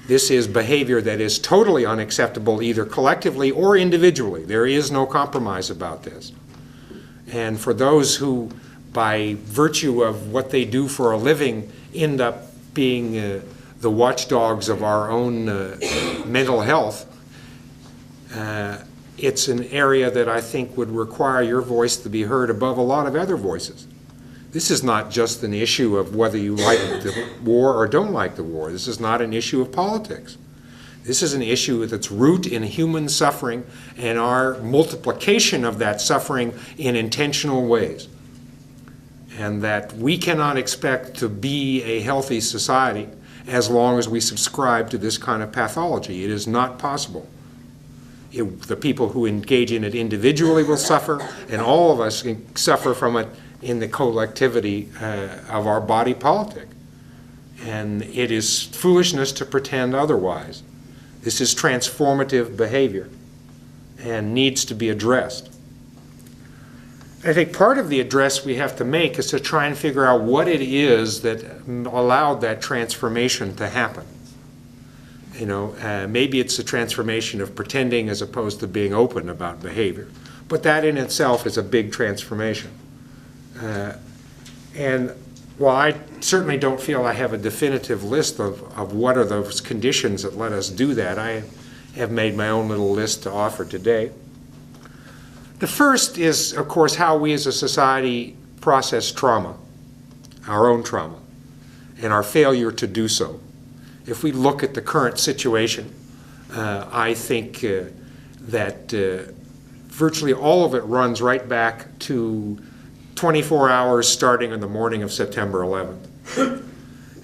This is behavior that is totally unacceptable either collectively or individually. There is no compromise about this. And for those who, by virtue of what they do for a living, end up being the watchdogs of our own mental health, it's an area that I think would require your voice to be heard above a lot of other voices. This is not just an issue of whether you like the war or don't like the war. This is not an issue of politics. This is an issue with its root in human suffering and our multiplication of that suffering in intentional ways. And that we cannot expect to be a healthy society as long as we subscribe to this kind of pathology. It is not possible. The people who engage in it individually will suffer, and all of us can suffer from it in the collectivity of our body politic. And it is foolishness to pretend otherwise. This is transformative behavior and needs to be addressed. I think part of the address we have to make is to try and figure out what it is that allowed that transformation to happen. You know, maybe it's a transformation of pretending as opposed to being open about behavior. But that in itself is a big transformation. And while I certainly don't feel I have a definitive list of what are those conditions that let us do that, I have made my own little list to offer today. The first is, of course, how we as a society process trauma, our own trauma, and our failure to do so. If we look at the current situation, I think that virtually all of it runs right back to 24 hours starting on the morning of September 11th.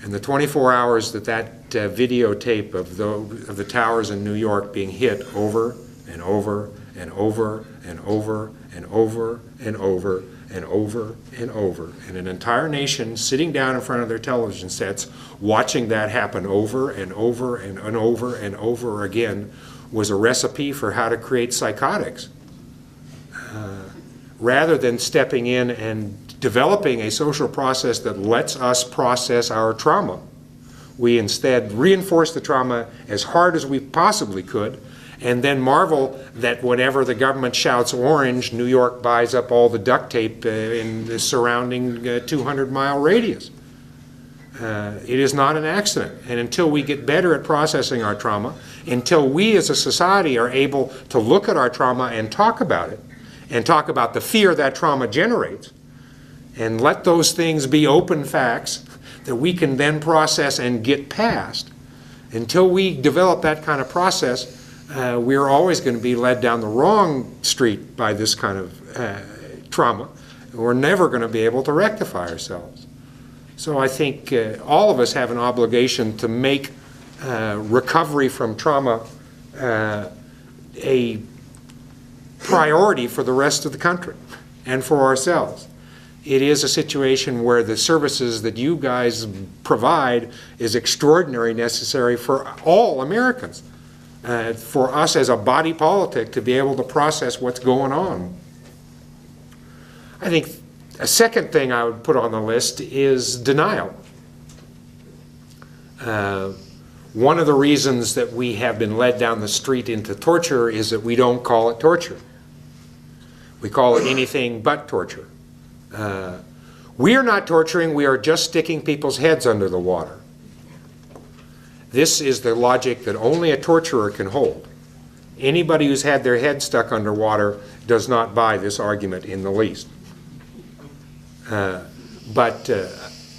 And the 24 hours that videotape of the towers in New York being hit over and over and over and over and over and over and over and over, and an entire nation sitting down in front of their television sets watching that happen over and over and over and over again was a recipe for how to create psychotics. Rather than stepping in and developing a social process that lets us process our trauma, we instead reinforce the trauma as hard as we possibly could, and then marvel that whenever the government shouts orange, New York buys up all the duct tape in the surrounding 200-mile radius. It is not an accident. And until we get better at processing our trauma, until we as a society are able to look at our trauma and talk about it, and talk about the fear that trauma generates, and let those things be open facts that we can then process and get past. Until we develop that kind of process, we're always going to be led down the wrong street by this kind of trauma. We're never going to be able to rectify ourselves. So I think all of us have an obligation to make recovery from trauma a priority for the rest of the country and for ourselves. It is a situation where the services that you guys provide is extraordinarily necessary for all Americans, for us as a body politic to be able to process what's going on. I think a second thing I would put on the list is denial. One of the reasons that we have been led down the street into torture is that we don't call it torture. We call it anything but torture. We are not torturing, we are just sticking people's heads under the water. This is the logic that only a torturer can hold. Anybody who's had their head stuck underwater does not buy this argument in the least. But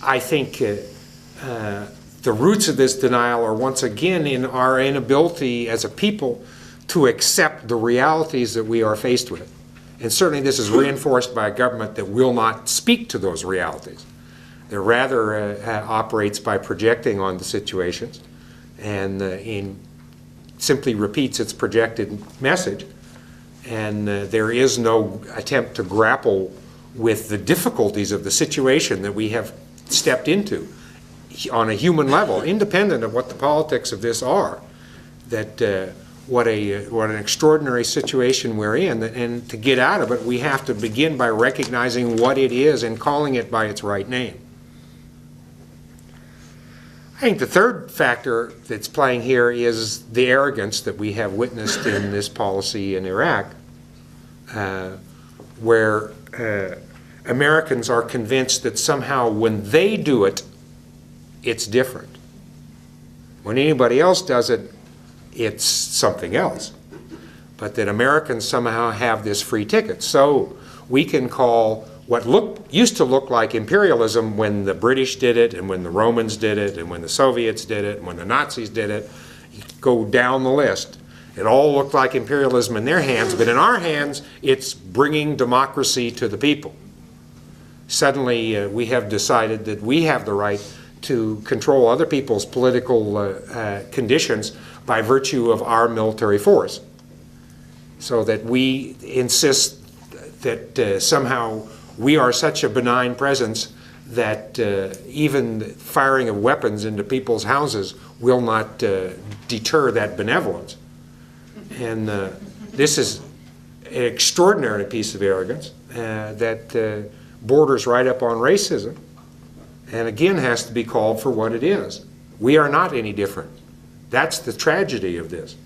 I think the roots of this denial are once again in our inability as a people to accept the realities that we are faced with. And certainly this is reinforced by a government that will not speak to those realities. That rather operates by projecting on the situations and simply repeats its projected message. And there is no attempt to grapple with the difficulties of the situation that we have stepped into on a human level, independent of what the politics of this are. That what an extraordinary situation we're in, and to get out of it, we have to begin by recognizing what it is and calling it by its right name. I think the third factor that's playing here is the arrogance that we have witnessed in this policy in Iraq, where Americans are convinced that somehow when they do it, it's different. When anybody else does it, it's something else. But that Americans somehow have this free ticket. So we can call what used to look like imperialism when the British did it, and when the Romans did it, and when the Soviets did it, and when the Nazis did it, you go down the list. It all looked like imperialism in their hands, but in our hands, it's bringing democracy to the people. Suddenly, we have decided that we have the right to control other people's political conditions by virtue of our military force. So that we insist that somehow we are such a benign presence that even firing of weapons into people's houses will not deter that benevolence. And this is an extraordinary piece of arrogance that borders right up on racism, and again has to be called for what it is. We are not any different. That's the tragedy of this.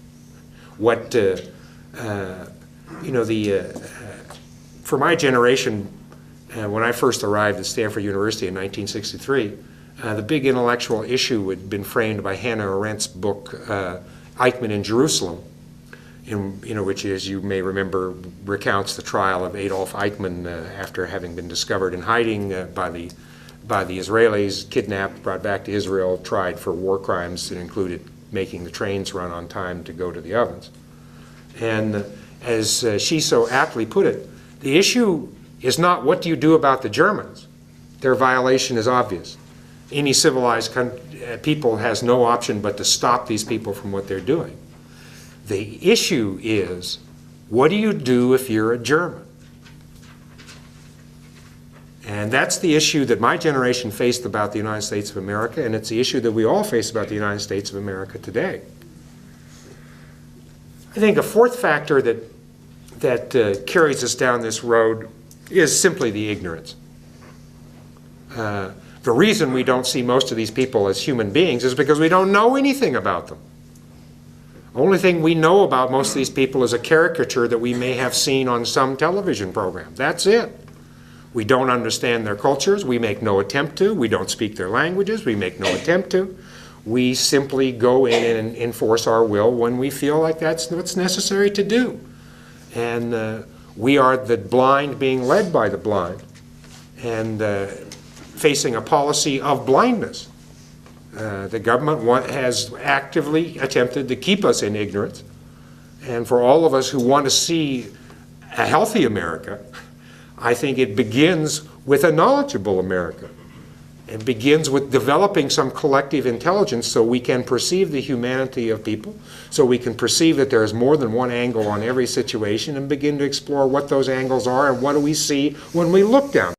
What for my generation, when I first arrived at Stanford University in 1963, the big intellectual issue had been framed by Hannah Arendt's book, Eichmann in Jerusalem, which, as you may remember, recounts the trial of Adolf Eichmann after having been discovered in hiding by the Israelis, kidnapped, brought back to Israel, tried for war crimes that included making the trains run on time to go to the ovens. And as she so aptly put it, the issue is not what do you do about the Germans. Their violation is obvious. Any civilized people has no option but to stop these people from what they're doing. The issue is, what do you do if you're a German? And that's the issue that my generation faced about the United States of America, and it's the issue that we all face about the United States of America today. I think a fourth factor that carries us down this road is simply the ignorance. The reason we don't see most of these people as human beings is because we don't know anything about them. The only thing we know about most of these people is a caricature that we may have seen on some television program. That's it. We don't understand their cultures. We make no attempt to. We don't speak their languages. We make no attempt to. We simply go in and enforce our will when we feel like that's what's necessary to do. And We are the blind being led by the blind and facing a policy of blindness. The government has actively attempted to keep us in ignorance. And for all of us who want to see a healthy America, I think it begins with a knowledgeable America. It begins with developing some collective intelligence so we can perceive the humanity of people, so we can perceive that there is more than one angle on every situation and begin to explore what those angles are and what do we see when we look down.